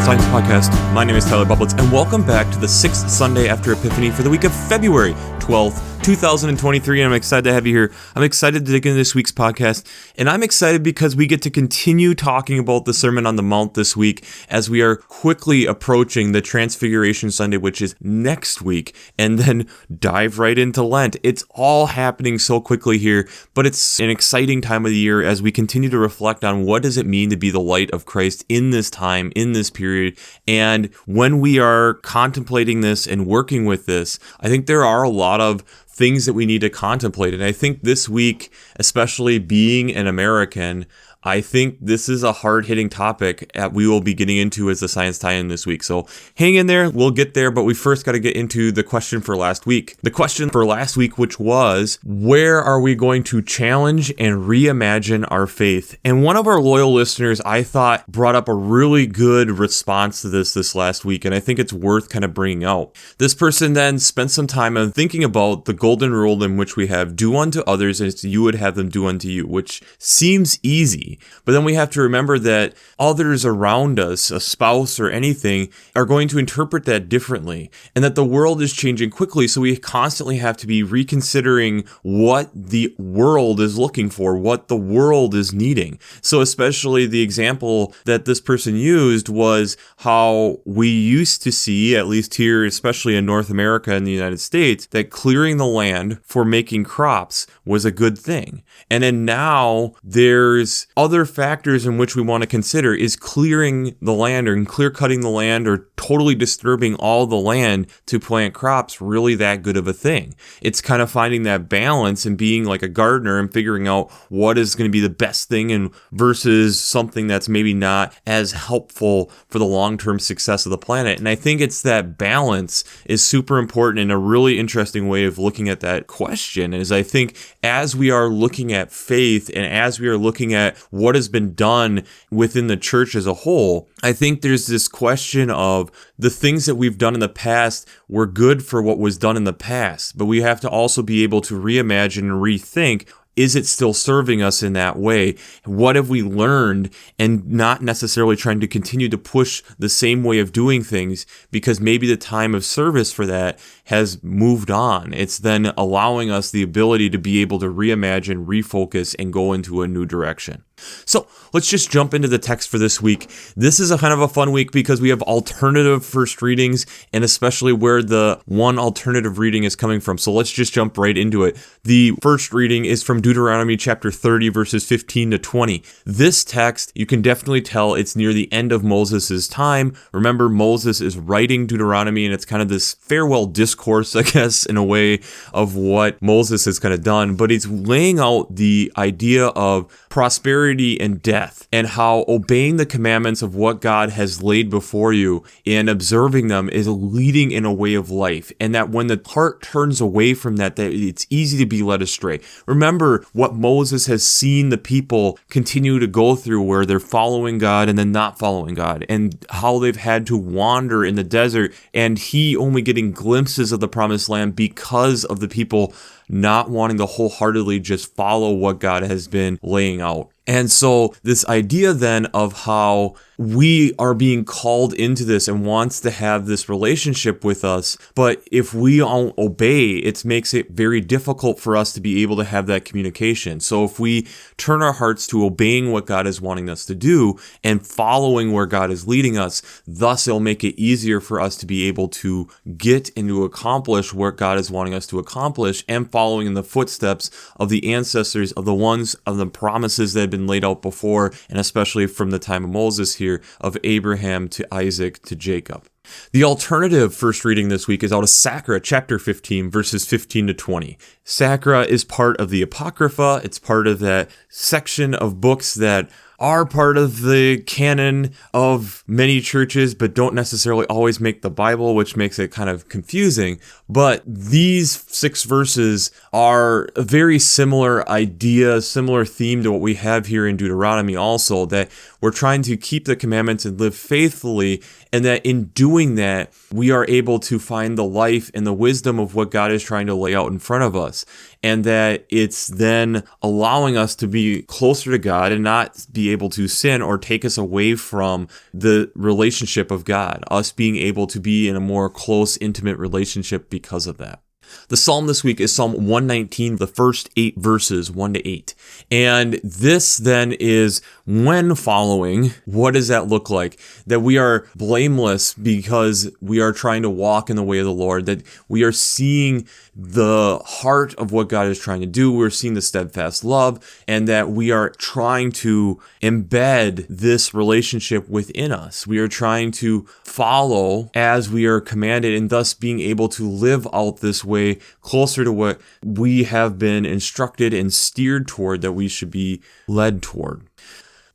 Science Podcast. My name is Tyler Bublitz, and welcome back to the 6th Sunday after Epiphany for the week of February 12th, 2023, and I'm excited to have you here. I'm excited to dig into this week's podcast, and I'm excited because we get to continue talking about the Sermon on the Mount this week as we are quickly approaching the Transfiguration Sunday, which is next week, and then dive right into Lent. It's all happening so quickly here, but it's an exciting time of the year as we continue to reflect on what does it mean to be the light of Christ in this time, in this period, and when we are contemplating this and working with this, I think there are a lot of things that we need to contemplate. And I think this week, especially being an American, I think this is a hard-hitting topic that we will be getting into as the Science Tie-In this week. So hang in there, we'll get there, but we first got to get into the question for last week. The question for last week, which was, where are we going to challenge and reimagine our faith? And one of our loyal listeners, I thought, brought up a really good response to this last week, and I think it's worth kind of bringing out. This person then spent some time on thinking about the golden rule in which we have do unto others as you would have them do unto you, which seems easy. But then we have to remember that others around us, a spouse or anything, are going to interpret that differently, and that the world is changing quickly, so we constantly have to be reconsidering what the world is looking for, what the world is needing. So especially the example that this person used was how we used to see, at least here, especially in North America and the United States, that clearing the land for making crops was a good thing. And then now there's other factors in which we want to consider. Is clearing the land or clear cutting the land or totally disturbing all the land to plant crops really that good of a thing? It's kind of finding that balance and being like a gardener and figuring out what is going to be the best thing and versus something that's maybe not as helpful for the long-term success of the planet. And I think it's that balance is super important, and a really interesting way of looking at that question is, I think as we are looking at faith and as we are looking at what has been done within the church as a whole, I think there's this question of the things that we've done in the past were good for what was done in the past, but we have to also be able to reimagine and rethink, is it still serving us in that way? What have we learned? And not necessarily trying to continue to push the same way of doing things because maybe the time of service for that has moved on. It's then allowing us the ability to be able to reimagine, refocus, and go into a new direction. So let's just jump into the text for this week. This is a kind of a fun week because we have alternative first readings, and especially where the one alternative reading is coming from. So let's just jump right into it. The first reading is from Deuteronomy chapter 30, verses 15 to 20. This text, you can definitely tell it's near the end of Moses' time. Remember, Moses is writing Deuteronomy, and it's kind of this farewell discourse, I guess, in a way of what Moses has kind of done. But it's laying out the idea of prosperity and death, and how obeying the commandments of what God has laid before you and observing them is leading in a way of life, and that when the heart turns away from that it's easy to be led astray. Remember what Moses has seen the people continue to go through, where they're following God and then not following God, and how they've had to wander in the desert, and he only getting glimpses of the promised land because of the people not wanting to wholeheartedly just follow what God has been laying out. And so this idea then of how we are being called into this and wants to have this relationship with us, but if we don't obey, it makes it very difficult for us to be able to have that communication. So if we turn our hearts to obeying what God is wanting us to do and following where God is leading us, thus it'll make it easier for us to be able to get and to accomplish what God is wanting us to accomplish, and following in the footsteps of the ancestors, of the ones of the promises that have been laid out before, and especially from the time of Moses here, of Abraham to Isaac to Jacob. The alternative first reading this week is out of Sirach chapter 15, verses 15 to 20. Sirach is part of the Apocrypha. It's part of that section of books that are part of the canon of many churches, but don't necessarily always make the Bible, which makes it kind of confusing. But these 6 verses are a very similar idea, similar theme to what we have here in Deuteronomy also, that we're trying to keep the commandments and live faithfully, and that in doing that, we are able to find the life and the wisdom of what God is trying to lay out in front of us. and that it's then allowing us to be closer to God and not be able to sin or take us away from the relationship of God, us being able to be in a more close, intimate relationship because of that. The psalm this week is Psalm 119, the first 8 verses, 1 to 8. And this then is when following, what does that look like? That we are blameless because we are trying to walk in the way of the Lord, that we are seeing the heart of what God is trying to do. We're seeing the steadfast love, and that we are trying to embed this relationship within us. We are trying to follow as we are commanded, and thus being able to live out this way closer to what we have been instructed and steered toward, that we should be led toward.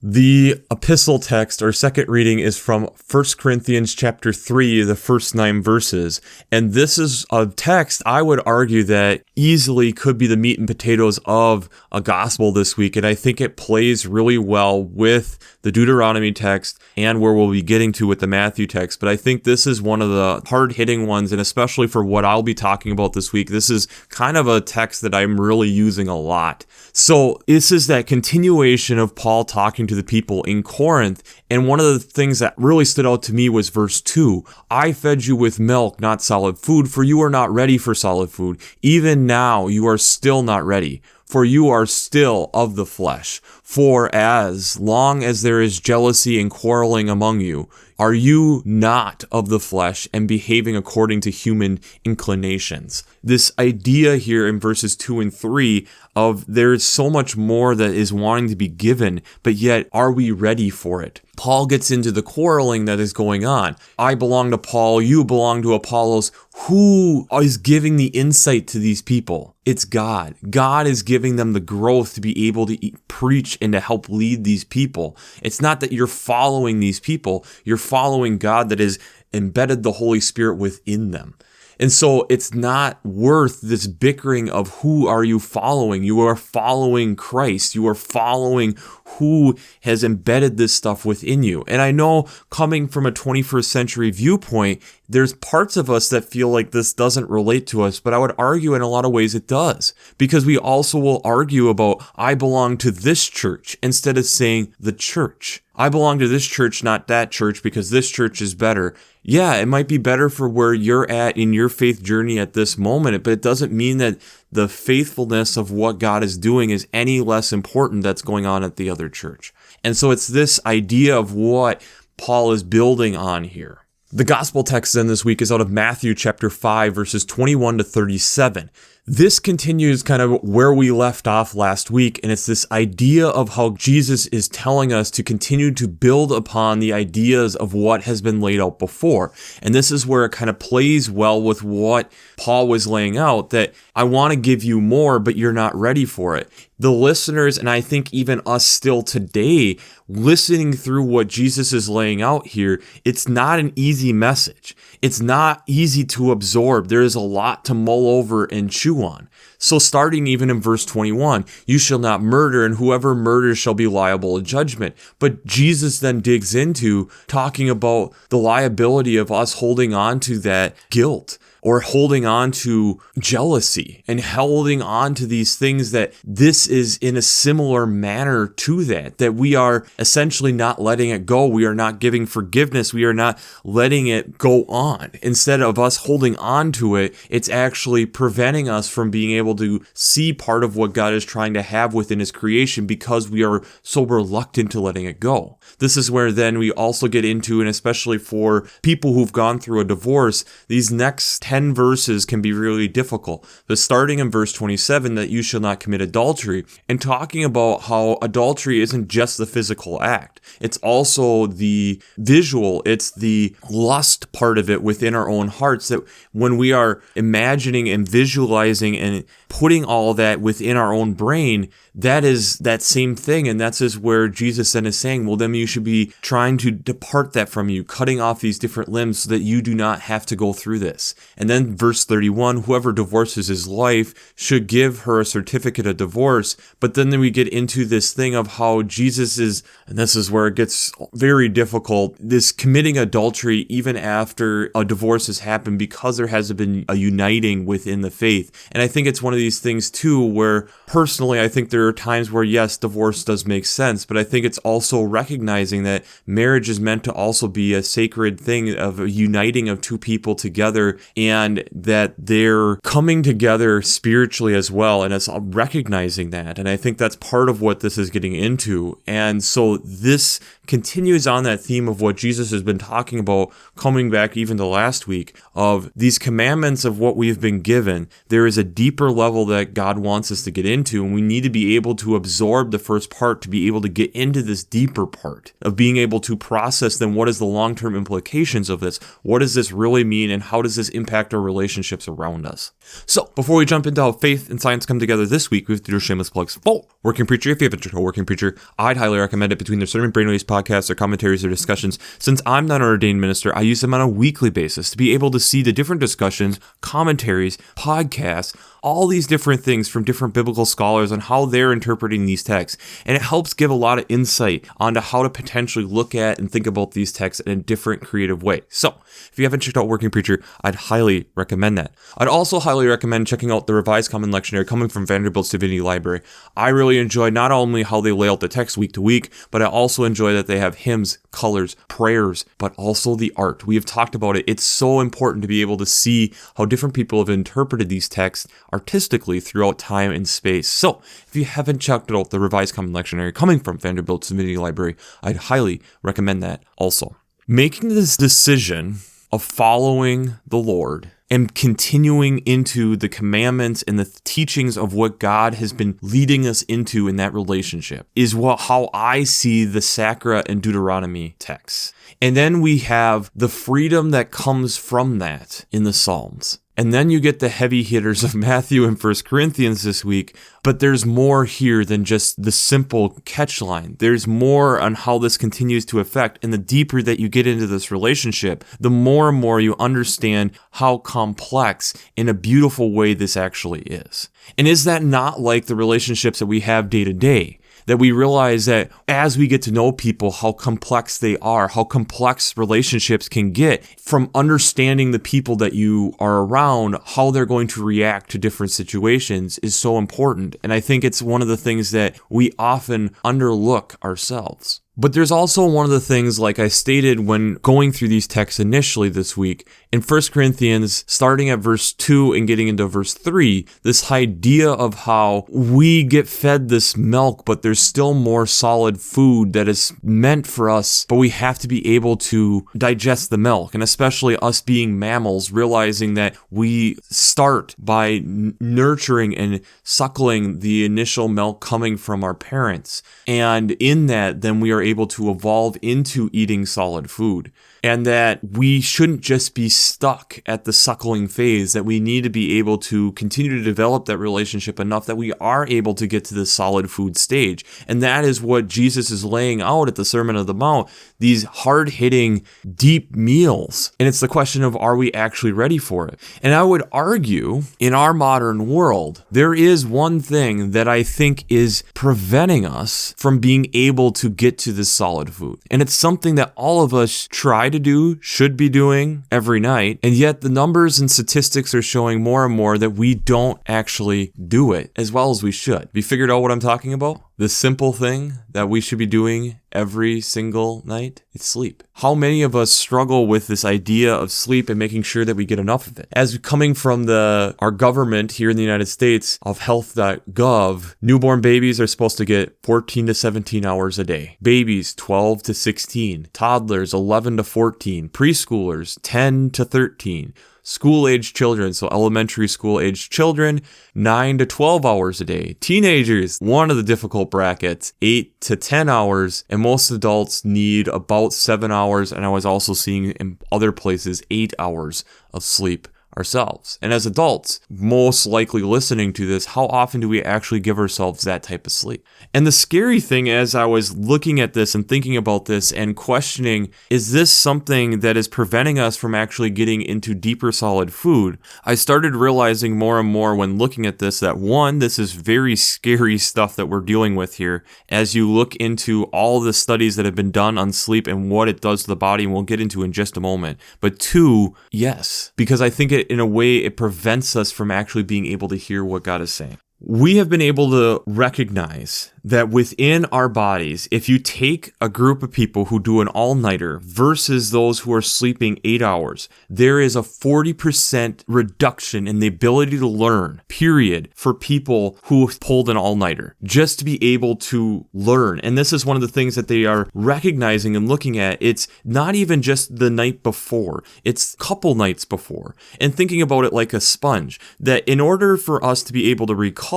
The epistle text, or second reading, is from 1 Corinthians chapter 3, the first 9 verses. And this is a text I would argue that easily could be the meat and potatoes of a gospel this week. And I think it plays really well with the Deuteronomy text and where we'll be getting to with the Matthew text. But I think this is one of the hard-hitting ones, and especially for what I'll be talking about this week, this is kind of a text that I'm really using a lot. So this is that continuation of Paul talking to the people in Corinth. And one of the things that really stood out to me was verse 2. I fed you with milk, not solid food, for you are not ready for solid food. Even now you are still not ready, for you are still of the flesh. For as long as there is jealousy and quarreling among you, are you not of the flesh and behaving according to human inclinations? This idea here in verses 2 and 3 of there is so much more that is wanting to be given, but yet are we ready for it? Paul gets into the quarreling that is going on. I belong to Paul, you belong to Apollos. Who is giving the insight to these people? It's God. God is giving them the growth to be able to preach and to help lead these people. It's not that you're following these people, you're following God that has embedded the Holy Spirit within them. And so it's not worth this bickering of who are you following. You are following Christ. You are following who has embedded this stuff within you. And I know coming from a 21st century viewpoint, there's parts of us that feel like this doesn't relate to us, but I would argue in a lot of ways it does. Because we also will argue about, I belong to this church, instead of saying the church. I belong to this church, not that church, because this church is better. Yeah, it might be better for where you're at in your faith journey at this moment, but it doesn't mean that the faithfulness of what God is doing is any less important that's going on at the other church. And so it's this idea of what Paul is building on here. The gospel text then this week is out of Matthew chapter 5, verses 21 to 37. This continues kind of where we left off last week, and it's this idea of how Jesus is telling us to continue to build upon the ideas of what has been laid out before. And this is where it kind of plays well with what Paul was laying out, that I want to give you more, but you're not ready for it. The listeners, and I think even us still today, listening through what Jesus is laying out here, it's not an easy message. It's not easy to absorb. There is a lot to mull over and chew on. So starting even in verse 21, you shall not murder, and whoever murders shall be liable to judgment. But Jesus then digs into talking about the liability of us holding on to that guilt, or holding on to jealousy and holding on to these things, that this is in a similar manner to that we are essentially not letting it go. We are not giving forgiveness. We are not letting it go on. Instead of us holding on to it, it's actually preventing us from being able to see part of what God is trying to have within his creation, because we are so reluctant to letting it go. This is where then we also get into, and especially for people who've gone through a divorce, these next 10 verses can be really difficult. But starting in verse 27, that you shall not commit adultery, and talking about how adultery isn't just the physical act. It's also the visual, it's the lust part of it within our own hearts, that when we are imagining and visualizing and putting all that within our own brain, that is that same thing. And that's just where Jesus then is saying, well, then you should be trying to depart that from you, cutting off these different limbs so that you do not have to go through this. And then verse 31, whoever divorces his wife should give her a certificate of divorce. But then we get into this thing of how Jesus is, and this is where it gets very difficult, this committing adultery even after a divorce has happened because there hasn't been a uniting within the faith. And I think it's one of these things too where personally I think there are times where yes, divorce does make sense, but I think it's also recognizing that marriage is meant to also be a sacred thing of a uniting of two people together, and that they're coming together spiritually as well, and it's recognizing that. And I think that's part of what this is getting into. And so this continues on that theme of what Jesus has been talking about, coming back even to last week, of these commandments of what we've been given. There is a deeper level that God wants us to get into, and we need to be able to absorb the first part to be able to get into this deeper part of being able to process then what is the long-term implications of this? What does this really mean, and how does this impact our relationships around us? So before we jump into how faith and science come together this week, we have to do shameless plugs for Working Preacher. If you haven't checked out Working Preacher, I'd highly recommend it. Between their sermon brainwaves podcasts, their commentaries, their discussions, since I'm not an ordained minister, I use them on a weekly basis to be able to see the different discussions, commentaries, podcasts, all these different things from different biblical scholars on how they're interpreting these texts. And it helps give a lot of insight onto how to potentially look at and think about these texts in a different creative way. So if you haven't checked out Working Preacher, I'd highly recommend that. I'd also highly recommend checking out the Revised Common Lectionary coming from Vanderbilt's Divinity Library. I really enjoy not only how they lay out the text week to week, but I also enjoy that they have hymns, colors, prayers, but also the art. We have talked about it. It's so important to be able to see how different people have interpreted these texts artistically throughout time and space. So if you haven't checked out the Revised Common Lectionary coming from Vanderbilt's Divinity Library, I'd highly recommend that also. Making this decision of following the Lord and continuing into the commandments and the teachings of what God has been leading us into in that relationship is how I see the Sirach and Deuteronomy texts. And then we have the freedom that comes from that in the Psalms. And then you get the heavy hitters of Matthew and 1 Corinthians this week, but there's more here than just the simple catchline. There's more on how this continues to affect, and the deeper that you get into this relationship, the more and more you understand how complex in a beautiful way this actually is. And is that not like the relationships that we have day to day? That we realize that as we get to know people, how complex they are, how complex relationships can get, from understanding the people that you are around, how they're going to react to different situations is so important. And I think it's one of the things that we often underlook ourselves. But there's also one of the things, like I stated when going through these texts initially this week, in 1 Corinthians, starting at verse 2 and getting into verse 3, this idea of how we get fed this milk, but there's still more solid food that is meant for us, but we have to be able to digest the milk. And especially us being mammals, realizing that we start by nurturing and suckling the initial milk coming from our parents. And in that, then we are able to evolve into eating solid food. And that we shouldn't just be stuck at the suckling phase, that we need to be able to continue to develop that relationship enough that we are able to get to the solid food stage. And that is what Jesus is laying out at the Sermon on the Mount, these hard-hitting, deep meals. And it's the question of, are we actually ready for it? And I would argue, in our modern world, there is one thing that I think is preventing us from being able to get to this solid food. And it's something that all of us try to do, should be doing every night, and yet the numbers and statistics are showing more and more that we don't actually do it as well as we should. Have you figured out what I'm talking about? The simple thing that we should be doing every single night? It's sleep. How many of us struggle with this idea of sleep and making sure that we get enough of it? As coming from our government here in the United States of health.gov, newborn babies are supposed to get 14 to 17 hours a day. Babies 12 to 16. Toddlers 11 to 14. Preschoolers 10 to 13. School-age children, so elementary school-age children, 9 to 12 hours a day. Teenagers, one of the difficult brackets, 8 to 10 hours, and most adults need about 7 hours, and I was also seeing in other places 8 hours of sleep ourselves. And as adults, most likely listening to this, how often do we actually give ourselves that type of sleep? And the scary thing, as I was looking at this and thinking about this and questioning, is this something that is preventing us from actually getting into deeper solid food? I started realizing more and more when looking at this that one, this is very scary stuff that we're dealing with here as you look into all the studies that have been done on sleep and what it does to the body, and we'll get into in just a moment. But two, yes, because I think in a way it prevents us from actually being able to hear what God is saying. We have been able to recognize that within our bodies, if you take a group of people who do an all-nighter versus those who are sleeping 8 hours, there is a 40% reduction in the ability to learn, period, for people who have pulled an all-nighter, just to be able to learn. And this is one of the things that they are recognizing and looking at. It's not even just the night before, it's a couple nights before. And thinking about it like a sponge, that in order for us to be able to recall,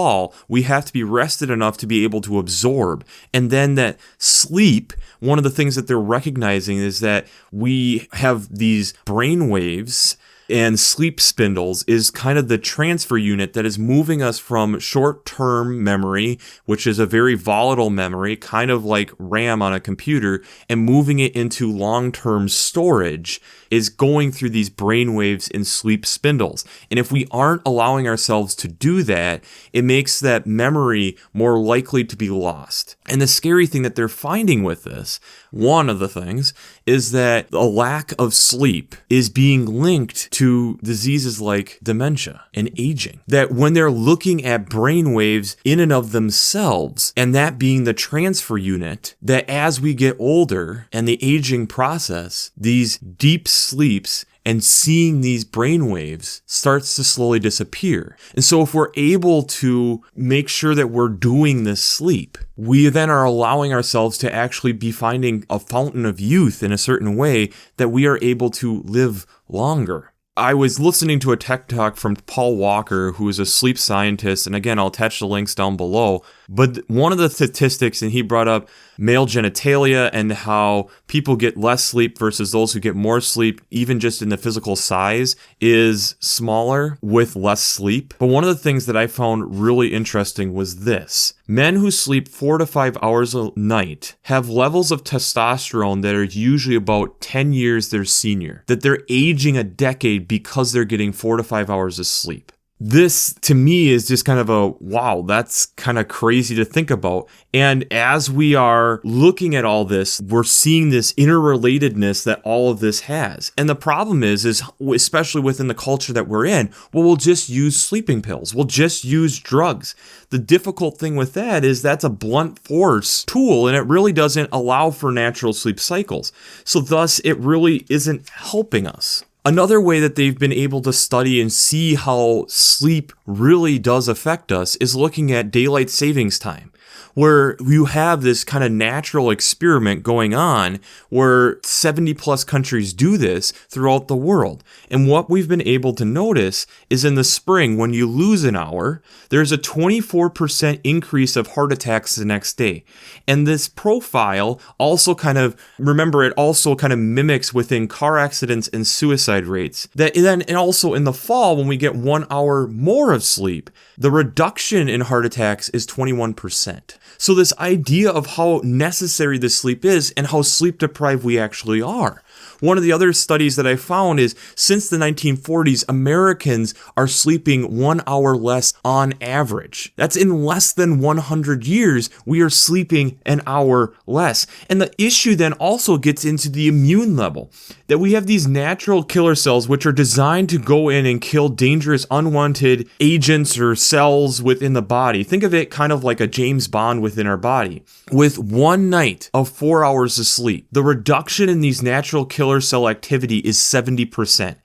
we have to be rested enough to be able to absorb. And then that sleep, one of the things that they're recognizing is that we have these brain waves, and sleep spindles is kind of the transfer unit that is moving us from short-term memory, which is a very volatile memory, kind of like RAM on a computer, and moving it into long-term storage, is going through these brain waves in sleep spindles. And if we aren't allowing ourselves to do that, it makes that memory more likely to be lost. And the scary thing that they're finding with this, one of the things, is that a lack of sleep is being linked to diseases like dementia and aging. That when they're looking at brain waves in and of themselves, and that being the transfer unit, that as we get older and the aging process, these deep sleeps and seeing these brain waves starts to slowly disappear. And so if we're able to make sure that we're doing this sleep, we then are allowing ourselves to actually be finding a fountain of youth in a certain way that we are able to live longer. I was listening to a tech talk from Paul Walker, who is a sleep scientist, and again, I'll attach the links down below. But one of the statistics, and he brought up male genitalia and how people get less sleep versus those who get more sleep, even just in the physical size, is smaller with less sleep. But one of the things that I found really interesting was this. Men who sleep 4 to 5 hours a night have levels of testosterone that are usually about 10 years their senior, that they're aging a decade because they're getting 4 to 5 hours of sleep. This, to me, is just kind of a, wow, that's kind of crazy to think about. And as we are looking at all this, we're seeing this interrelatedness that all of this has. And the problem is especially within the culture that we're in, well, we'll just use sleeping pills. We'll just use drugs. The difficult thing with that is that's a blunt force tool, and it really doesn't allow for natural sleep cycles. So thus, it really isn't helping us. Another way that they've been able to study and see how sleep really does affect us is looking at daylight savings time, where you have this kind of natural experiment going on where 70 plus countries do this throughout the world. And what we've been able to notice is in the spring, when you lose an hour, there's a 24% increase of heart attacks the next day. And this profile also it also kind of mimics within car accidents and suicide rates. And also in the fall, when we get 1 hour more of sleep, the reduction in heart attacks is 21%. So this idea of how necessary this sleep is and how sleep deprived we actually are. One of the other studies that I found is since the 1940s, Americans are sleeping 1 hour less on average. That's in less than 100 years, we are sleeping an hour less. And the issue then also gets into the immune level, that we have these natural killer cells which are designed to go in and kill dangerous, unwanted agents or cells within the body. Think of it kind of like a James Bond within our body. With 1 night of 4 hours of sleep, the reduction in these natural killer cell activity is 70%.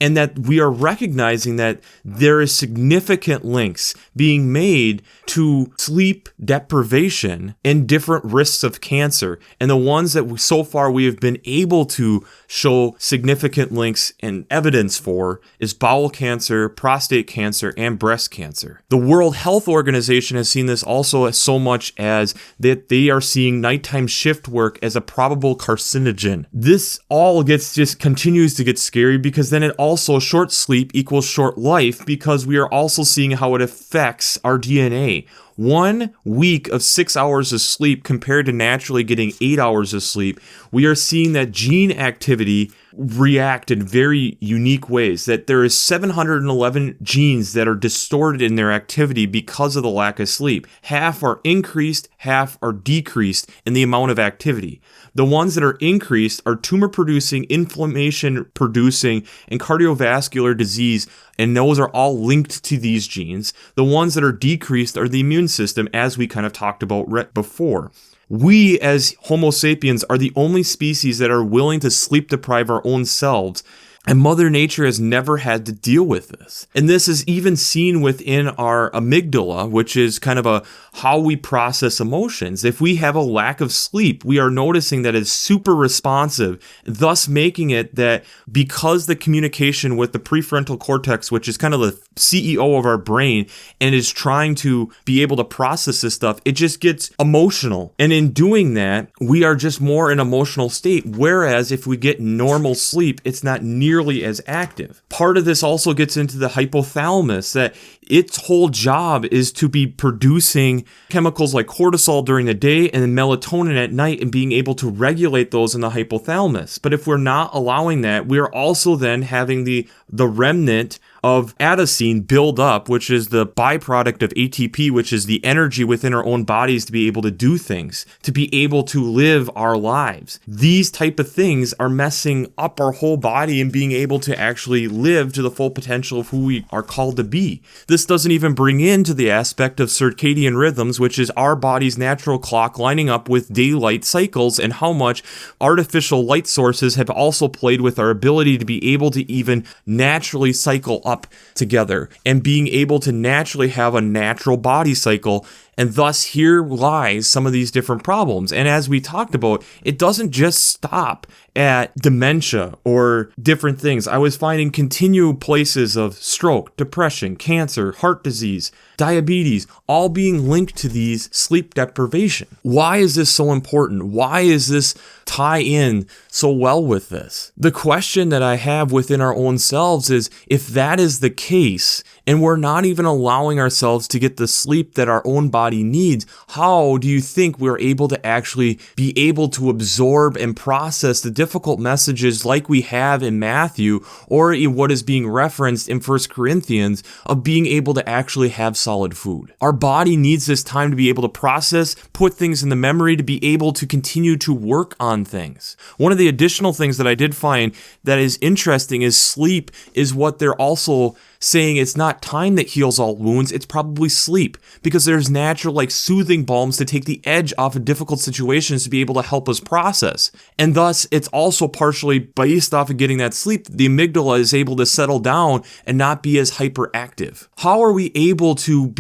And that we are recognizing that there is significant links being made to sleep deprivation and different risks of cancer. And the ones that so far we have been able to show significant links and evidence for is bowel cancer, prostate cancer, and breast cancer. The World Health Organization has seen this also as so much as that they are seeing nighttime shift work as a probable carcinogen. This all just continues to get scary because then it also short sleep equals short life because we are also seeing how it affects our DNA. 1 week of 6 hours of sleep compared to naturally getting 8 hours of sleep, we are seeing that gene activity react in very unique ways, that there is 711 genes that are distorted in their activity because of the lack of sleep. Half are increased, half are decreased in the amount of activity. The ones that are increased are tumor-producing, inflammation-producing, and cardiovascular disease, and those are all linked to these genes. The ones that are decreased are the immune system, as we kind of talked about before. We, as Homo sapiens, are the only species that are willing to sleep deprive our own selves. And Mother Nature has never had to deal with this. And this is even seen within our amygdala, which is kind of how we process emotions. If we have a lack of sleep, we are noticing that it's super responsive, thus making it that because the communication with the prefrontal cortex, which is kind of the CEO of our brain, and is trying to be able to process this stuff, it just gets emotional. And in doing that, we are just more in an emotional state. Whereas if we get normal sleep, it's not nearly as active. Part of this also gets into the hypothalamus, that its whole job is to be producing chemicals like cortisol during the day and then melatonin at night, and being able to regulate those in the hypothalamus. But if we're not allowing that, we are also then having the remnant of adenosine build up, which is the byproduct of ATP, which is the energy within our own bodies to be able to do things, to be able to live our lives. These type of things are messing up our whole body and being able to actually live to the full potential of who we are called to be. This doesn't even bring into the aspect of circadian rhythms, which is our body's natural clock lining up with daylight cycles, and how much artificial light sources have also played with our ability to be able to even naturally cycle up together and being able to naturally have a natural body cycle. And thus here lies some of these different problems. And as we talked about, it doesn't just stop at dementia or different things. I was finding continued places of stroke, depression, cancer, heart disease, diabetes, all being linked to these sleep deprivation. Why is this so important? Why is this tie in so well with this? The question that I have within our own selves is, if that is the case, and we're not even allowing ourselves to get the sleep that our own body needs, how do you think we're able to actually be able to absorb and process the difficult messages like we have in Matthew, or in what is being referenced in 1 Corinthians, of being able to actually have solid food? Our body needs this time to be able to process, put things in the memory, to be able to continue to work on things. One of the additional things that I did find that is interesting is sleep is what they're also saying it's not time that heals all wounds, it's probably sleep, because there's natural soothing balms to take the edge off of difficult situations to be able to help us process. And thus it's also partially based off of getting that sleep, the amygdala is able to settle down and not be as hyperactive. How are we able to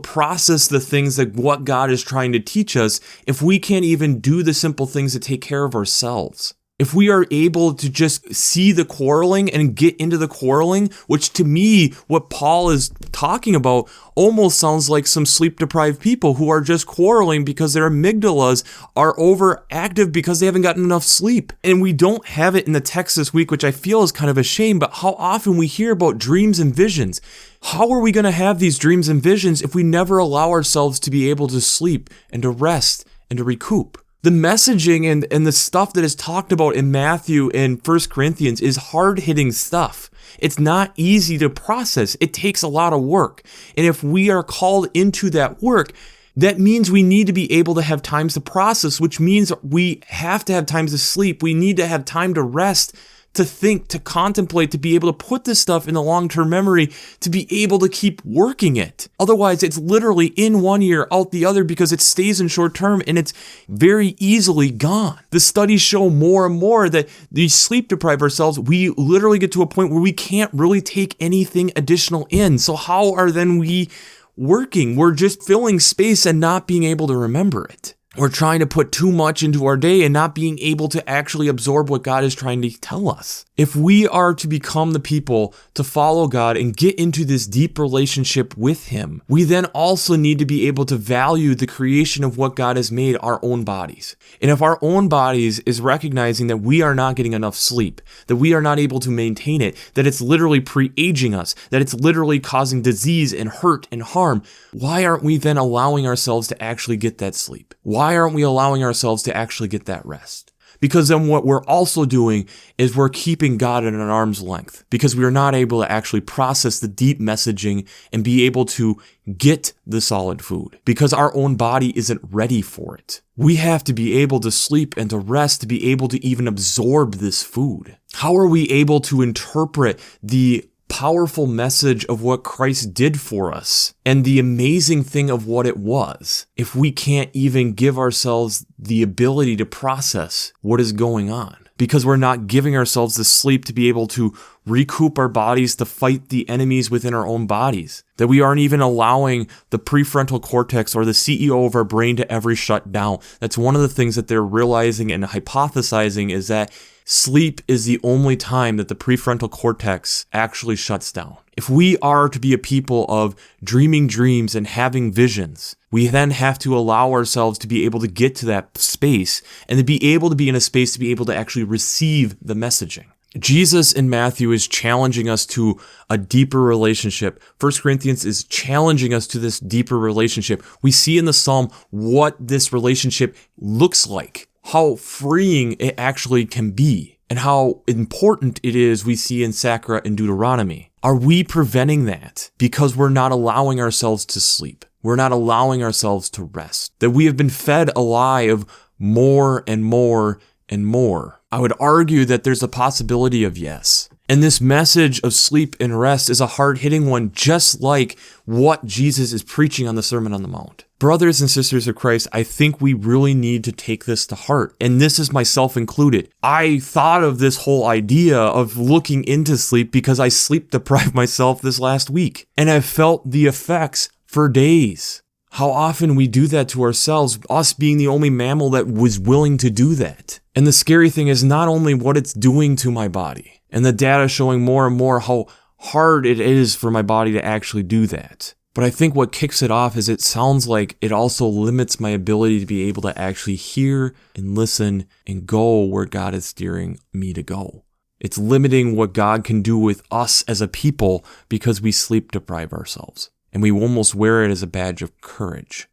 process the things that what God is trying to teach us if we can't even do the simple things to take care of ourselves? If we are able to just see the quarreling and get into the quarreling, which to me, what Paul is talking about almost sounds like some sleep-deprived people who are just quarreling because their amygdalas are overactive because they haven't gotten enough sleep. And we don't have it in the text this week, which I feel is kind of a shame, but how often we hear about dreams and visions. How are we going to have these dreams and visions if we never allow ourselves to be able to sleep and to rest and to recoup? The messaging and the stuff that is talked about in Matthew and 1 Corinthians is hard-hitting stuff. It's not easy to process. It takes a lot of work. And if we are called into that work, that means we need to be able to have times to process, which means we have to have times to sleep. We need to have time to rest, to think, to contemplate, to be able to put this stuff in the long-term memory, to be able to keep working it. Otherwise, it's literally in one ear, out the other, because it stays in short-term and it's very easily gone. The studies show more and more that we sleep deprive ourselves. We literally get to a point where we can't really take anything additional in. So how are then we working? We're just filling space and not being able to remember it. We're trying to put too much into our day and not being able to actually absorb what God is trying to tell us. If we are to become the people to follow God and get into this deep relationship with Him, we then also need to be able to value the creation of what God has made, our own bodies. And if our own bodies is recognizing that we are not getting enough sleep, that we are not able to maintain it, that it's literally pre-aging us, that it's literally causing disease and hurt and harm, why aren't we then allowing ourselves to actually get that sleep? Why aren't we allowing ourselves to actually get that rest? Because then what we're also doing is we're keeping God at an arm's length, because we are not able to actually process the deep messaging and be able to get the solid food, because our own body isn't ready for it. We have to be able to sleep and to rest to be able to even absorb this food. How are we able to interpret the powerful message of what Christ did for us and the amazing thing of what it was if we can't even give ourselves the ability to process what is going on? Because we're not giving ourselves the sleep to be able to recoup our bodies to fight the enemies within our own bodies. That we aren't even allowing the prefrontal cortex or the CEO of our brain to ever shut down. That's one of the things that they're realizing and hypothesizing, is that sleep is the only time that the prefrontal cortex actually shuts down. If we are to be a people of dreaming dreams and having visions, we then have to allow ourselves to be able to get to that space and to be able to be in a space to be able to actually receive the messaging. Jesus in Matthew is challenging us to a deeper relationship. 1 Corinthians is challenging us to this deeper relationship. We see in the Psalm what this relationship looks like, how freeing it actually can be, and how important it is we see in Sirach and Deuteronomy. Are we preventing that because we're not allowing ourselves to sleep? We're not allowing ourselves to rest. That we have been fed a lie of more and more and more. I would argue that there's a possibility of yes. And this message of sleep and rest is a hard-hitting one, just like what Jesus is preaching on the Sermon on the Mount. Brothers and sisters of Christ, I think we really need to take this to heart. And this is myself included. I thought of this whole idea of looking into sleep because I sleep deprived myself this last week. And I've felt the effects for days. How often we do that to ourselves, us being the only mammal that was willing to do that. And the scary thing is not only what it's doing to my body, and the data showing more and more how hard it is for my body to actually do that. But I think what kicks it off is it sounds like it also limits my ability to be able to actually hear and listen and go where God is steering me to go. It's limiting what God can do with us as a people because we sleep deprive ourselves. And we almost wear it as a badge of courage.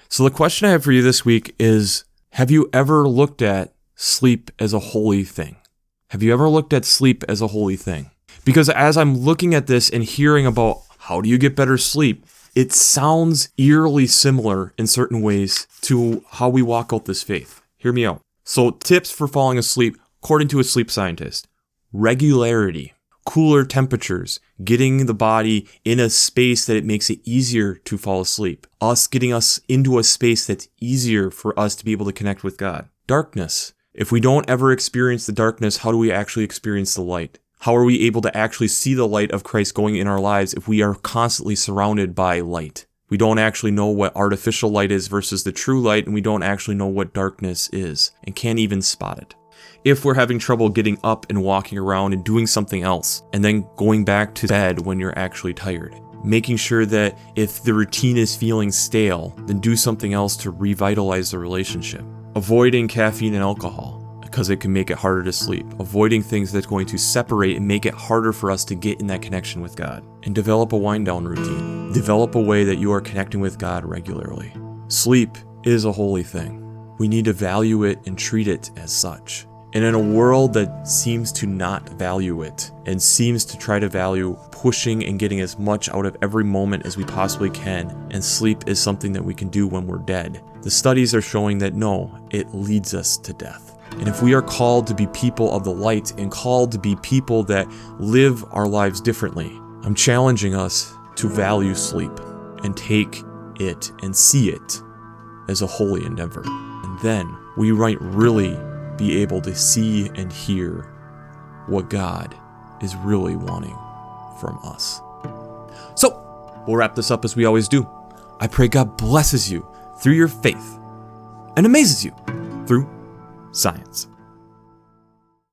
So the question I have for you this week is, have you ever looked at sleep as a holy thing? Have you ever looked at sleep as a holy thing? Because as I'm looking at this and hearing about how do you get better sleep, it sounds eerily similar in certain ways to how we walk out this faith. Hear me out. So tips for falling asleep, according to a sleep scientist: regularity, cooler temperatures, getting the body in a space that it makes it easier to fall asleep, getting us into a space that's easier for us to be able to connect with God. Darkness. If we don't ever experience the darkness, how do we actually experience the light? How are we able to actually see the light of Christ going in our lives if we are constantly surrounded by light? We don't actually know what artificial light is versus the true light, and we don't actually know what darkness is and can't even spot it. If we're having trouble getting up and walking around and doing something else, and then going back to bed when you're actually tired, making sure that if the routine is feeling stale, then do something else to revitalize the relationship. Avoiding caffeine and alcohol, because it can make it harder to sleep. Avoiding things that's going to separate and make it harder for us to get in that connection with God. And develop a wind down routine. Develop a way that you are connecting with God regularly. Sleep is a holy thing. We need to value it and treat it as such. And in a world that seems to not value it and seems to try to value pushing and getting as much out of every moment as we possibly can, and sleep is something that we can do when we're dead, the studies are showing that no, it leads us to death. And if we are called to be people of the light and called to be people that live our lives differently, I'm challenging us to value sleep and take it and see it as a holy endeavor. And then we might really be able to see and hear what God is really wanting from us. So, we'll wrap this up as we always do. I pray God blesses you through your faith and amazes you through science.